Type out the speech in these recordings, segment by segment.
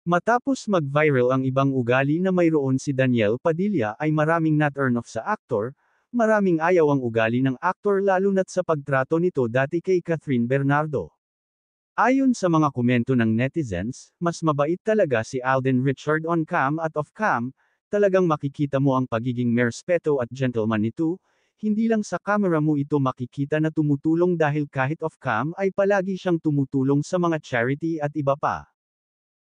Matapos mag-viral ang ibang ugali na mayroon si Daniel Padilla ay maraming na-turn off sa aktor, maraming ayaw ang ugali ng aktor lalo na't sa pagtrato nito dati kay Catherine Bernardo. Ayon sa mga komento ng netizens, mas mabait talaga si Alden Richard on cam at off cam, talagang makikita mo ang pagiging merespeto at gentleman nito, hindi lang sa camera mo ito makikita na tumutulong dahil kahit off cam ay palagi siyang tumutulong sa mga charity at iba pa.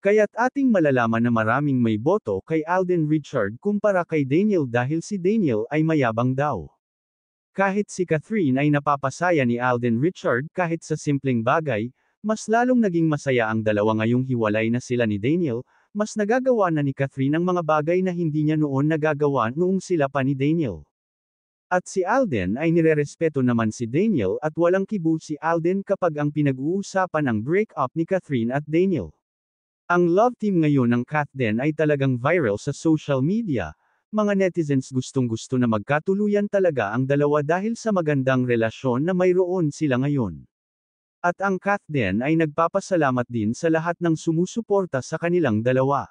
Kaya't ating malalaman na maraming may boto kay Alden Richard kumpara kay Daniel dahil si Daniel ay mayabang daw. Kahit si Catherine ay napapasaya ni Alden Richard kahit sa simpleng bagay, mas lalong naging masaya ang dalawa ngayong hiwalay na sila ni Daniel, mas nagagawa na ni Catherine ang mga bagay na hindi niya noon nagagawa noong sila pa ni Daniel. At si Alden ay nirerespeto naman si Daniel at walang kibo si Alden kapag ang pinag-uusapan ang break-up ni Catherine at Daniel. Ang love team ngayon ng Kathden ay talagang viral sa social media, mga netizens gustong-gusto na magkatuluyan talaga ang dalawa dahil sa magandang relasyon na mayroon sila ngayon. At ang Kathden ay nagpapasalamat din sa lahat ng sumusuporta sa kanilang dalawa.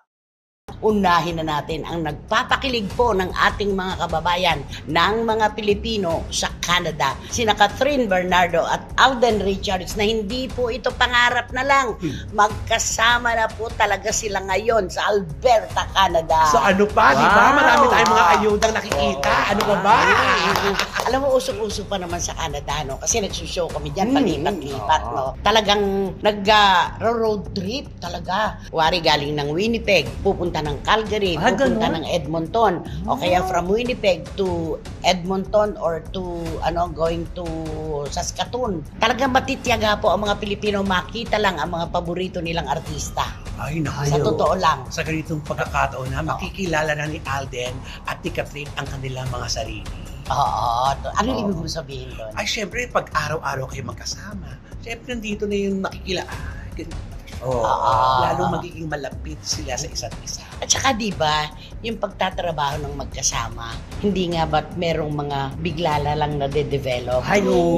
Unahin na natin ang nagpapakilig po ng ating mga kababayan ng mga Pilipino sa Canada. Sina Catherine Bernardo at Alden Richards na hindi po ito pangarap na lang. Magkasama na po talaga sila ngayon sa Alberta, Canada. So ano pa, di ba? Marami tayong mga ayudang nakikita. Ano ba ba? Alam mo, usok-usok pa naman sa Canada, no? Kasi nagsushow kami dyan, palipat-lipat, no? Talagang nag-road trip talaga. Wari galing ng Winnipeg, pupunta ng Calgary, pupunta ng Edmonton, o kaya from Winnipeg to Edmonton or to, going to Saskatoon. Talagang matitiyaga po ang mga Pilipino makita lang ang mga paborito nilang artista. Ay, naku. Sa totoo lang. Sa ganitong pagkakataon na makikilala na ni Alden at ni Catherine ang kanilang mga sarili. Oo. Ano ibig mo sabihin doon? Ay, syempre, pag araw-araw kayo magkasama, syempre, nandito na yung makikila. Lalo magiging malapit sila sa isa't isa. At saka diba, yung pagtatrabaho ng magkasama, hindi nga ba't merong mga bigla lang na de-develop?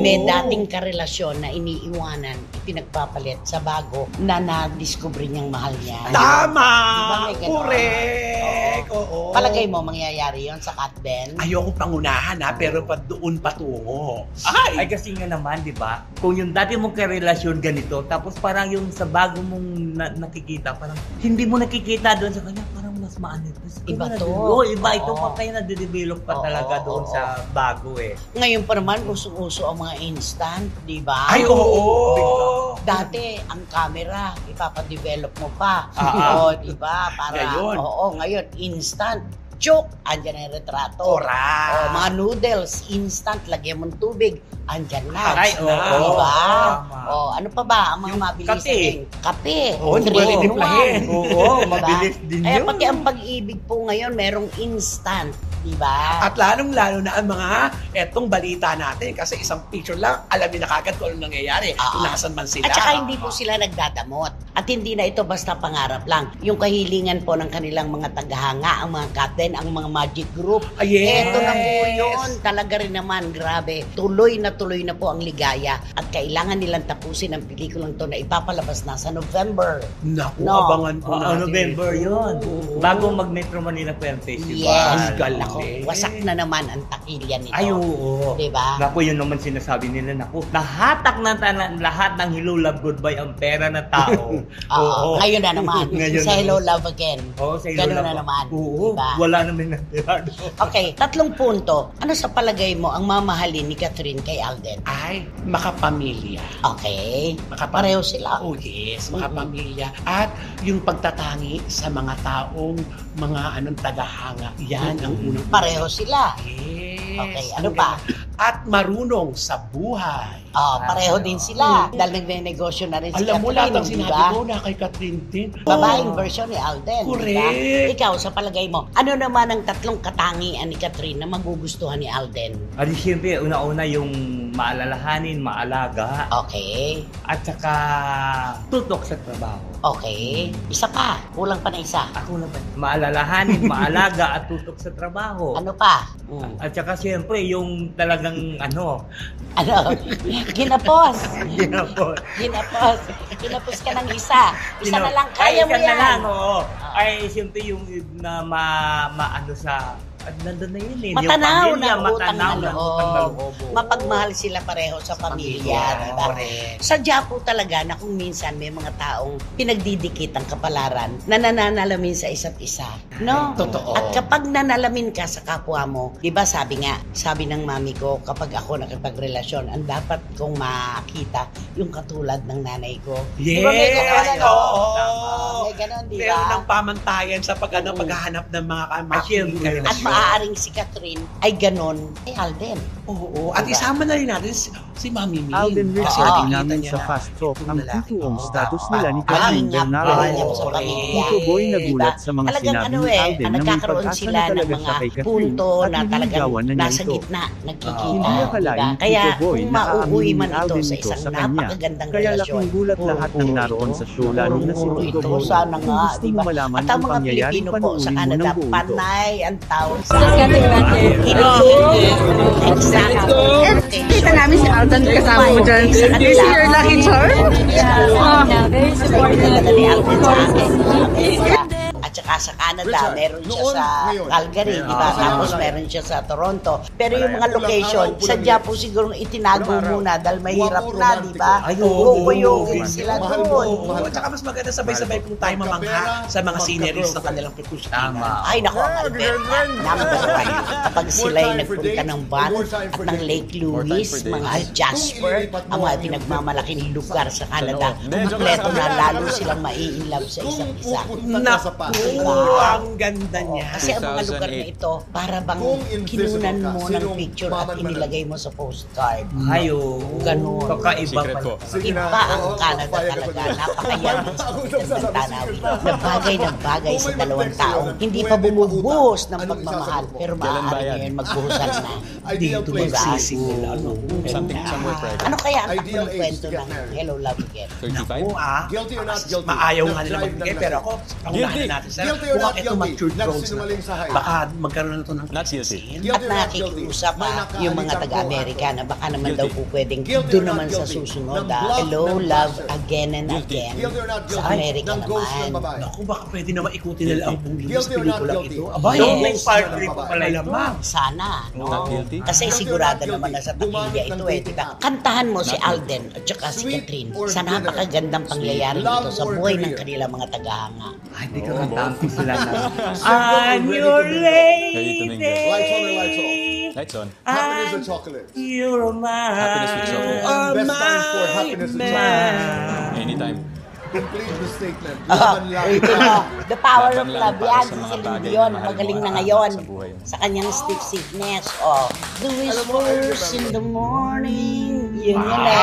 May dating karelasyon na iniiwanan, pinagpapalit sa bago na na-discover niyang mahal niya. Tama! Diba, correct! Oo. Palagay mo, mangyayari yon sa Kathden? Ayoko pangunahan pero pa doon patungo. Ay kasi nga naman, di ba? Kung yung dati mong karelasyon ganito, tapos parang yung sa bago mong nakikita, parang hindi mo nakikita doon sa kanya, parang mas maanit. Iba to. Iba ito pa kaya na-develop pa talaga doon sa bago eh. Ngayon pa naman, usong-uso ang mga instant, di ba? Ay, oo! Dati, ang camera, ipapadevelop mo pa. Di ba? Ngayon, instant. Joke, andyan ang retrato. Mga noodles, instant, lagyan mong tubig, andyan na. Diba? Ano pa ba ang mga mabilis? Kape. Mabilis din yun. Kaya pati ang pag-ibig po ngayon, merong instant. Diba? At lalong-lalo na ang mga etong balita natin kasi isang picture lang, alamin na kagad kung anong nangyayari, kung nasan man sila. At saka hindi po sila nagdadamot. At hindi na ito basta pangarap lang. Yung kahilingan po ng kanilang mga tagahanga, ang mga Kathden, ang mga magic group. Ito na po yun. Talaga rin naman, grabe. Tuloy na po ang ligaya. At kailangan nilang tapusin ang pelikulang to na ipapalabas na sa November. Naku, abangan po natin. November yun. Bago mag-Metro Manila Film Festival. Yes. Wasak na naman ang takilya nito. Ay, oo. Diba? Naku, yun naman sinasabi nila. Naku, nahatak na lahat ng Hello, Love, Goodbye ang pera ng tao. Ngayon na naman. Sa Hello, Love Again. Sa Hello, Ganun Love. na naman. Diba? Wala naman ng pera. Okay, 3 punto. Ano sa palagay mo ang mamahalin ni Catherine kay Alden? Ay, makapamilya. Okay. Pareho sila. Oh yes, makapamilya. At yung pagtatangi sa mga taong mga tagahanga. Yan ang unang. Pareho sila. Yes. Okay, ano pa? At marunong sa buhay. Pareho din sila. Dahil nagnenegosyo na rin si Catherine. Alam mo lahat ang sinabi diba? ko na kay Catherine din. Babaeng version ni Alden. Correct. Diba? Ikaw, sa palagay mo, ano naman ang 3 katangian ni Catherine na magugustuhan ni Alden? Siyempre, una-una yung maalalahanin, maalaga. Okay. At saka tutok sa trabaho. Okay. Isa pa. Kulang pa na isa. Ako naman, maalalahanin, maalaga at tutok sa trabaho. Ano pa? At saka siyempre, yung talagang Ano? Ginapos. ginapos. Ginapos. Ginapos ka ng isa. Isa na lang. Kaya mo Isa na yan. lang, oo. Ay, siyempre yung na maano sa... nandun na yun eh. Matanaw yung pamilya, na utang na matanaw ng utang na loob. loob. Mapagmahal sila pareho sa pamilya. Diba? Correct. Sadya po talaga na kung minsan may mga taong pinagdidikit ang kapalaran na nananalamin sa isa't isa. No? Totoo. At kapag nanalamin ka sa kapwa mo, di ba sabi ng mami ko, kapag ako nakipagrelasyon, ang dapat kong makita yung katulad ng nanay ko. Di ba may Yes! ganon? Oo. May ganon, di Meron ng ba? pamantayan sa paghahanap ng mga Siyempre. At maaaring si Catherine ay ganon kay Alden. Oo. At Diba? isama na rin natin si Mami Min. Alden Kasi Richard nakikita namin niya sa na fast talk itong ang lalaki. tutuong Oo. status nila ni Ang Catherine nga Bernardo. mahal niya sa pamilya. Tito Boy nagulat sa mga Talagang sinabi ano ni Alden na may nagkakaroon pag-asa sila na ng talaga mga siya kay Catherine punto at na talagang nililigawan na niya nasa ito. gitna, nagkikita. Hindi akalain diba? ni Kaya Tito Boy kung na mauuwi aaminin man ni ito Alden sa ito isang sa kanya. napakagandang Kaya relasyon. laking gulat lahat ng naroon sa show lalo na si Tito Boy. Sana Kung nga, gusto diba? mo malaman At ang ang mga pangyayari, Pilipino po sa panoorin mo Canada, ng buo ito. panay ang tawag sa Kita namin si Alden kasama mo dyan. Do you see your lucky charm? Very supportive ni Alden sa akin. At saka sa Canada, meron siya sa Calgary, di ba? Tapos meron siya sa Toronto. Pero yung mga location, sadya po siguro itinago muna dahil mahirap na, di ba? Kukuyugin sila doon. At saka mas maganda sabay-sabay po tayo mamangha sa mga sceneries ng kanilang Petrustina. Tama. Ay, nako, ang Alberta. Number one. Kapag sila'y nagpunta ng Banff at ng Lake Louise, mga Jasper, ang mga pinagmamalaking lugar sa Canada, kompleto na lalo silang mai-inlove sa isa't isa. Naku, Diba? ang ganda niya. Kasi ang mga lugar na ito, para bang kinunan mo ng picture at inilagay mo sa postcard. Ayo, Ganun. kakaiba pala. Iba ang Canada talaga. Napakayaman sa ng tanawin. Na bagay sa dalawang taong hindi pa bumubuhos ng pagmamahal. Pero maaari ngayon magbuhusan na. Dito nagsising nila. Ano kaya ang takbo ng kwento ng Hello Love Again? Naku Guilty or not guilty? maayaw nga Just nila drive magbigay, ng pero ako, pangunahan natin. Sir, Guilty or mukhang not ito guilty? matured roads na. Nagsinungaling sa high. Baka magkaroon na ito ng Not guilty. scene. Guilty At or not nakikiusap guilty? May yung mga nakahalikan taga-Amerika po, na baka naman daw po pwedeng Guilty doon or not naman sa guilty? susunod. Ng bluff, Hello ng Love buzzer. Again and Again. Guilty or not Sa guilty? Amerika Ng ghost ng naman. babae. Naku, baka pwede naman ikutin nila ang buong Guilty or not pelikula guilty? ito. Aba, Yes. yung part 3 pa pala lamang. Sana, no? Not guilty? Kasi Guilty or sigurado not naman na sa guilty? takilya ito eh, Gumamit ng diba? dating Kantahan mo si Not Alden at saka si Sweet Catherine or sa bitter? napakagandang pangyayari Love ito sa or buhay ng career? kanilang mga tagahanga. Ay, di ka kantaan ko sila na. I'm your Ready to mingle. Lights on or lights off? Lights on. Happiness or chocolate? You're mine. Happiness with chocolate. Best time for happiness and chocolate. Anytime. Complete the statement. Ah, Laban lang. ito na. The power of Laban lang love. para Yan, sa si mga Celine bagay Dion. na mahal Magaling mo na at ngayon. sa buhay mo. Sa kanyang stiff sickness. Oh. The whispers in the morning. Yun yun eh.